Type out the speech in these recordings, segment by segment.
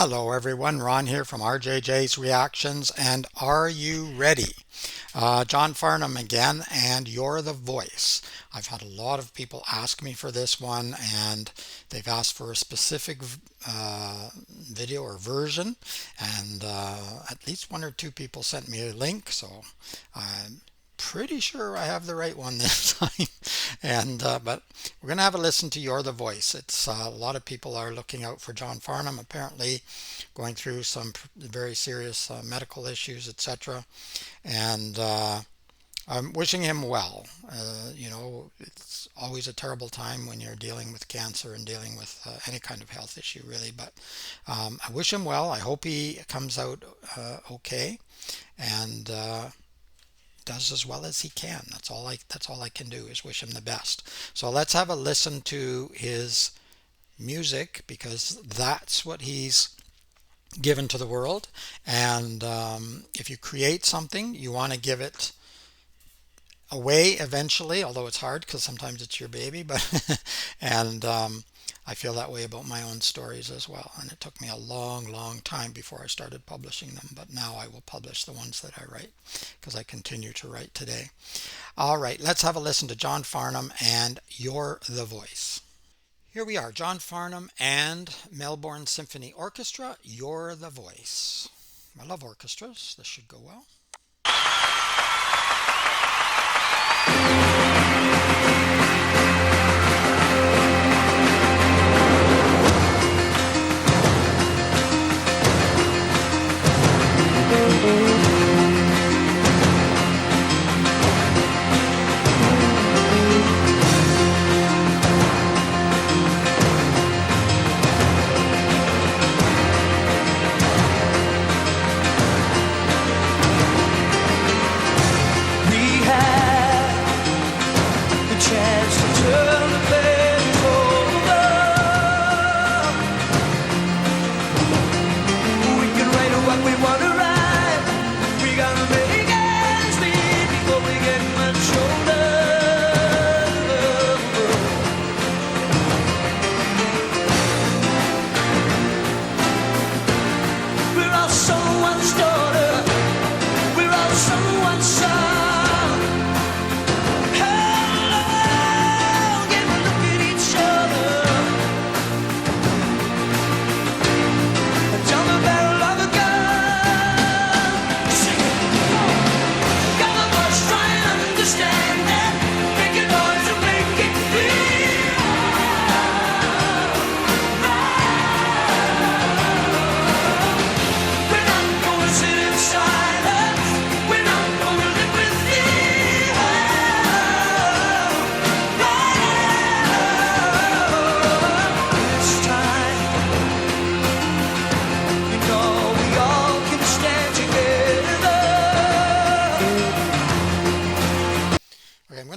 Hello everyone, Ron here from RJJ's Reactions, and are you ready? John Farnham again, and You're the Voice. I've had a lot of people ask me for this one, and they've asked for a specific video or version, and at least one or two people sent me a link, so I'm pretty sure I have the right one this time. And but we're going to have a listen to You're the Voice. It's a lot of people are looking out for John Farnham, apparently going through some very serious medical issues, etc. And I'm wishing him well. It's always a terrible time when you're dealing with cancer and dealing with any kind of health issue, really. But I wish him well. I hope he comes out okay and does as well as he can. That's all I can do is wish him the best. So let's have a listen to his music, because that's what he's given to the world. And if you create something, you want to give it away eventually, although it's hard because sometimes it's your baby. But and I feel that way about my own stories as well. And it took me a long time before I started publishing them. But now I will publish the ones that I write, because I continue to write today. All right, let's have a listen to John Farnham and You're the Voice. Here we are, John Farnham and Melbourne Symphony Orchestra, You're the Voice. I love orchestras. This should go well.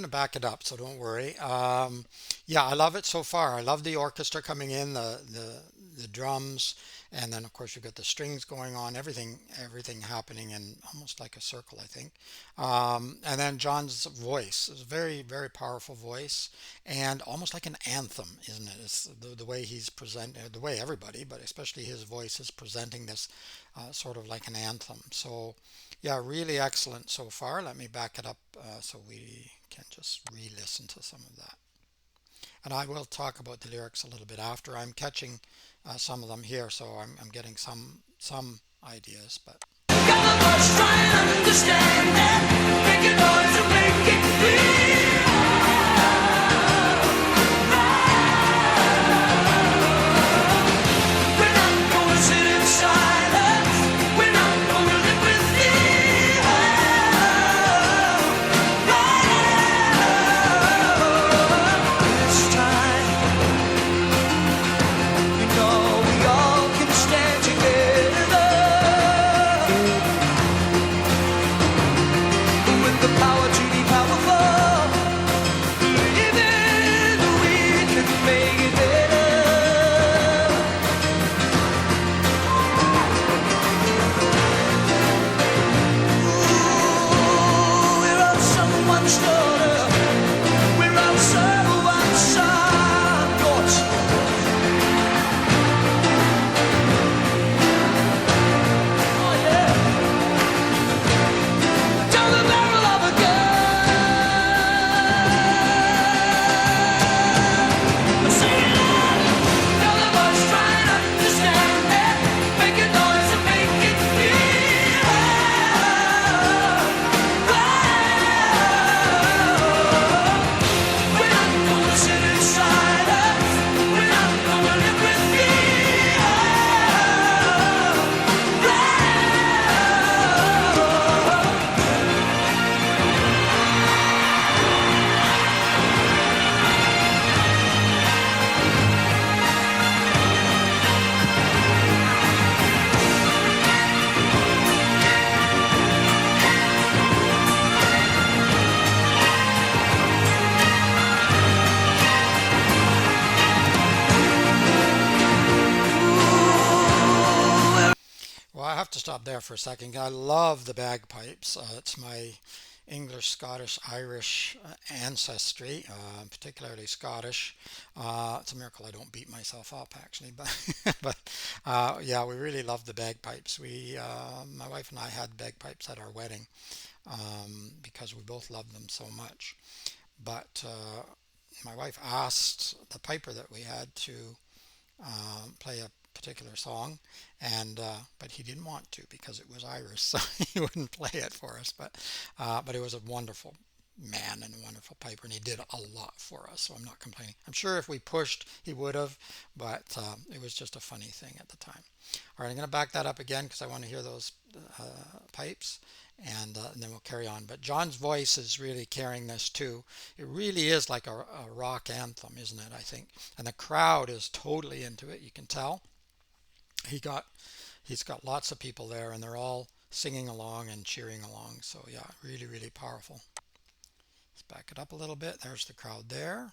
Back it up, so don't worry. Yeah, I love it so far. I love the orchestra coming in, the drums, and then of course you've got the strings going on, everything happening in almost like a circle, I think. And then John's voice is a very powerful voice, and almost like an anthem, isn't it? It's the way he's presenting, the way everybody, but especially his voice is presenting this sort of like an anthem. So yeah, really excellent so far. Let me back it up so we can just re-listen to some of that. And I will talk about the lyrics a little bit after. I'm catching some of them here, so I'm getting some ideas. But the power stop there for a second. I love the bagpipes. It's my English, Scottish, Irish ancestry, particularly Scottish. It's a miracle I don't beat myself up actually, but yeah, we really love the bagpipes. My wife and I had bagpipes at our wedding because we both loved them so much. But my wife asked the piper that we had to play a particular song, and but he didn't want to because it was Irish, so he wouldn't play it for us. But it was a wonderful man and a wonderful piper, and he did a lot for us, so I'm not complaining. I'm sure if we pushed, he would have, but it was just a funny thing at the time. All right, I'm going to back that up again because I want to hear those pipes, and then we'll carry on. But John's voice is really carrying this too. It really is like a rock anthem, isn't it? I think, and the crowd is totally into it. You can tell. He got he's got lots of people there, and they're all singing along and cheering along. So yeah, really, really powerful. Let's back it up a little bit. There's the crowd there.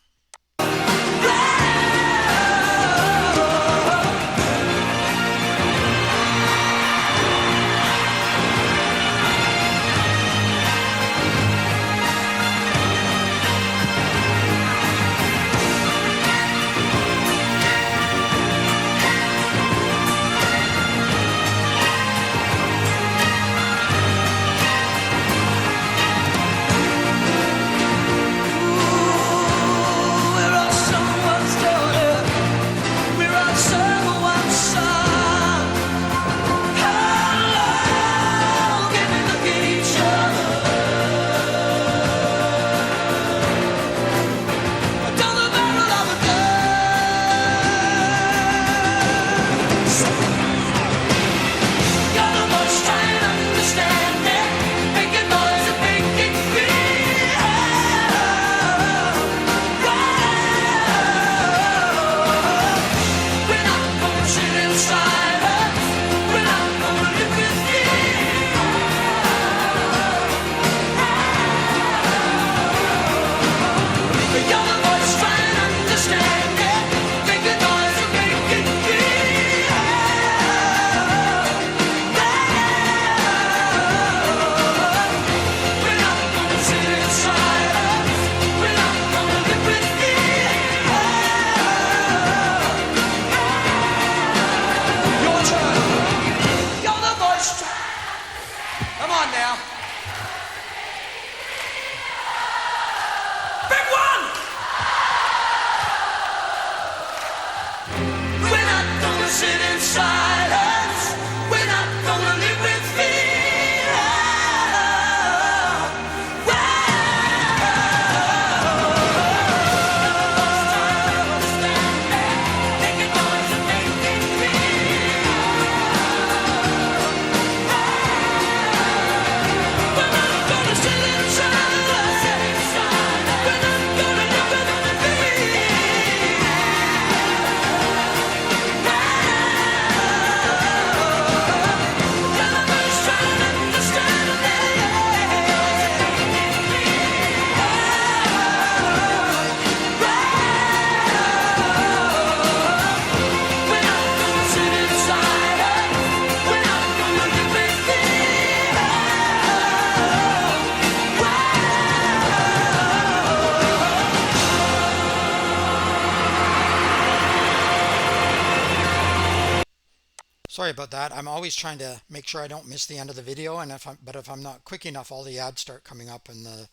Sorry about that. I'm always trying to make sure I don't miss the end of the video, and if I'm not quick enough, all the ads start coming up, and the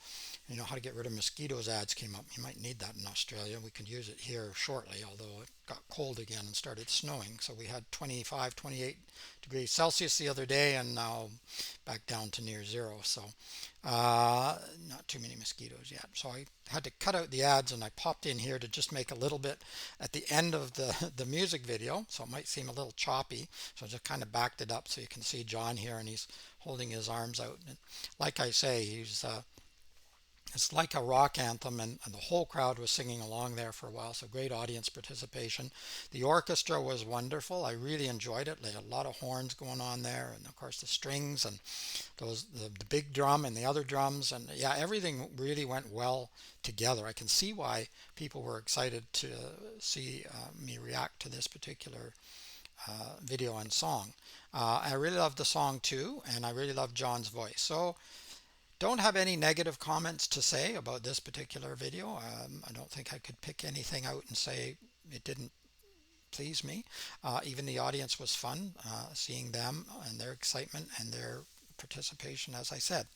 how to get rid of mosquitoes ads came up. You might need that in Australia. We could use it here shortly, although it got cold again and started snowing. So we had 25, 28 degrees Celsius the other day, and now back down to near zero. So not too many mosquitoes yet. So I had to cut out the ads, and I popped in here to just make a little bit at the end of the music video. So it might seem a little choppy. So I just kind of backed it up so you can see John here, and he's holding his arms out. And like I say, it's like a rock anthem, and the whole crowd was singing along there for a while, so great audience participation. The orchestra was wonderful. I really enjoyed it. They had a lot of horns going on there, and of course the strings and the big drum and the other drums, and yeah, everything really went well together. I can see why people were excited to see me react to this particular video and song. I really love the song too, and I really love John's voice. So don't have any negative comments to say about this particular video. I don't think I could pick anything out and say it didn't please me. Even the audience was fun, seeing them and their excitement and their participation, as I said.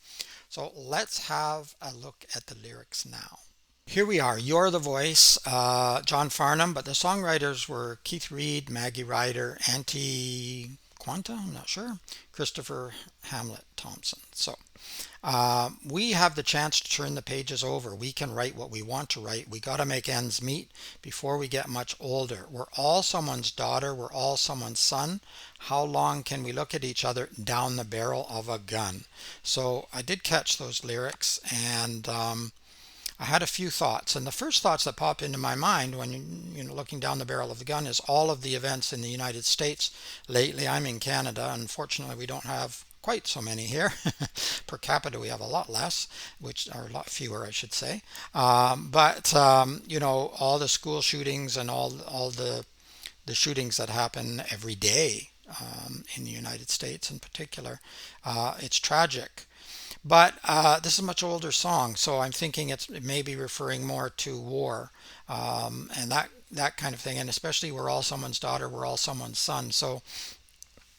So let's have a look at the lyrics now. Here we are, You're the Voice, John Farnham, but the songwriters were Keith Reid, Maggie Ryder, Auntie Quanta, I'm not sure, Christopher Hamlet Thompson. So we have the chance to turn the pages over. We can write what we want to write. We got to make ends meet before we get much older. We're all someone's daughter. We're all someone's son. How long can we look at each other down the barrel of a gun? So I did catch those lyrics, and I had a few thoughts, and the first thoughts that pop into my mind when looking down the barrel of the gun is all of the events in the United States lately. I'm in Canada. Unfortunately, we don't have quite so many here. Per capita, we have a lot less, which are a lot fewer, I should say. But all the school shootings and all the shootings that happen every day in the United States, in particular, it's tragic. But this is a much older song, so I'm thinking it may be referring more to war and that kind of thing. And especially, we're all someone's daughter, we're all someone's son. So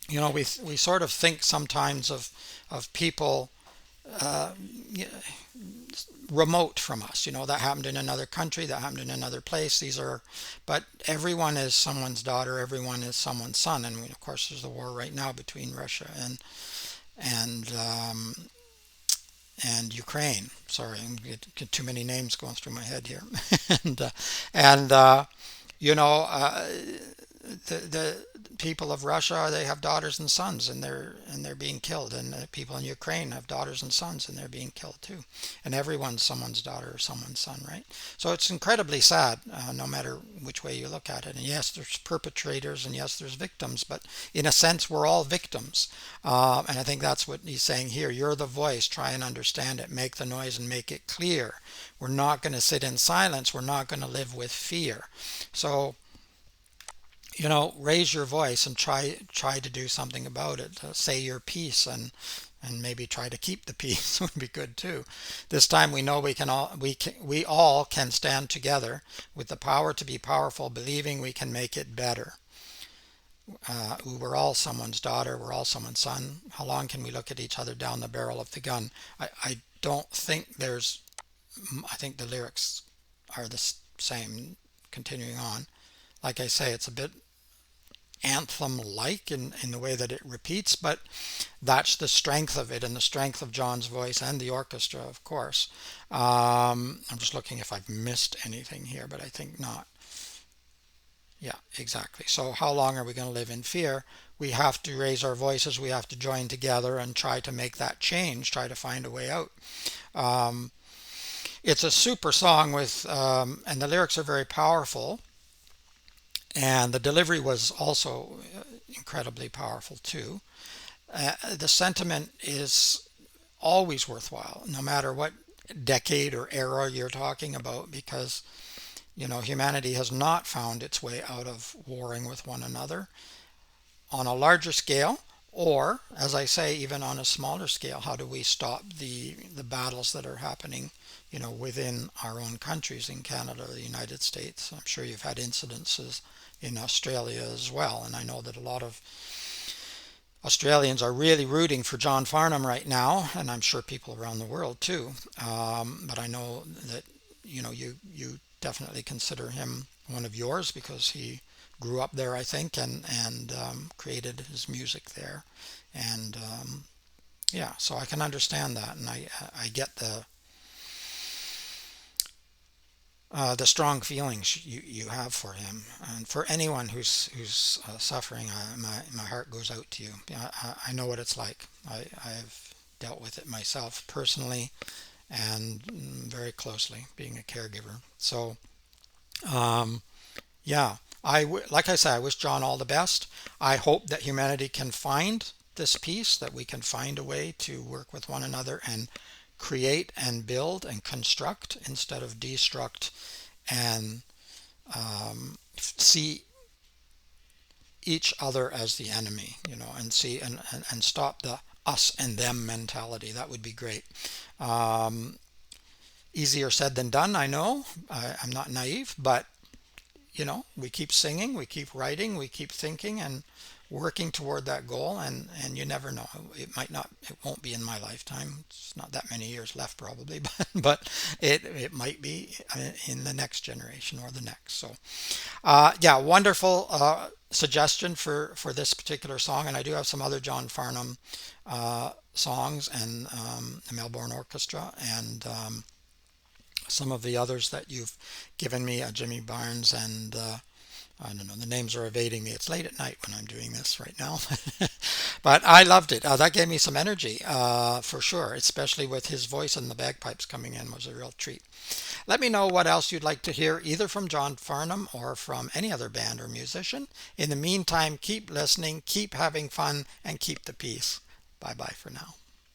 we sort of think sometimes of people uh, remote from us. That happened in another country, that happened in another place. But everyone is someone's daughter, everyone is someone's son. And of course, there's the war right now between Russia and and Ukraine. Sorry, I'm get too many names going through my head here. and uh, and you know the people of Russia, they have daughters and sons, and they're being killed, and the people in Ukraine have daughters and sons, and they're being killed too. And everyone's someone's daughter or someone's son, right? So it's incredibly sad, no matter which way you look at it. And yes, there's perpetrators, and yes, there's victims, but in a sense, we're all victims. And I think that's what he's saying here. You're the voice. Try and understand it. Make the noise and make it clear. We're not going to sit in silence. We're not going to live with fear. So raise your voice and try to do something about it. Say your piece, and maybe try to keep the peace would be good too. This time we know we all can stand together with the power to be powerful, believing we can make it better. We're all someone's daughter, we're all someone's son. How long can we look at each other down the barrel of the gun? I don't think I think the lyrics are the same. Continuing on, like I say, it's a bit anthem-like in the way that it repeats, but that's the strength of it, and the strength of John's voice and the orchestra, of course. I'm just looking if I've missed anything here, but I think not. Yeah, exactly. So how long are we going to live in fear? We have to raise our voices. We have to join together and try to make that change, try to find a way out. Um, it's a super song and the lyrics are very powerful. And the delivery was also incredibly powerful too. The sentiment is always worthwhile, no matter what decade or era you're talking about, because humanity has not found its way out of warring with one another on a larger scale, or, as I say, even on a smaller scale. How do we stop the battles that are happening, within our own countries, in Canada or the United States? I'm sure you've had incidences in Australia as well, and I know that a lot of Australians are really rooting for John Farnham right now, and I'm sure people around the world too. But I know that you definitely consider him one of yours, because he grew up there, I think, and created his music there, and yeah, so I can understand that, and I get the strong feelings you have for him, and for anyone who's suffering. My heart goes out to you. I know what it's like. I've dealt with it myself personally, and very closely, being a caregiver. So yeah, like I say, I wish John all the best. I hope that humanity can find this peace, that we can find a way to work with one another and create and build and construct instead of destruct, and see each other as the enemy, and see and stop the us and them mentality. That would be great. Um, Easier said than done, I know. I'm not naive, but we keep singing, we keep writing, we keep thinking and working toward that goal, and you never know. It won't be in my lifetime. It's not that many years left probably, but it might be in the next generation or the next. So yeah, wonderful suggestion for this particular song, and I do have some other John Farnham songs and the Melbourne Orchestra and some of the others that you've given me, Jimmy Barnes and I don't know, the names are evading me. It's late at night when I'm doing this right now. But I loved it. That gave me some energy for sure, especially with his voice and the bagpipes coming in was a real treat. Let me know what else you'd like to hear, either from John Farnham or from any other band or musician. In the meantime, keep listening, keep having fun, and keep the peace. Bye bye for now.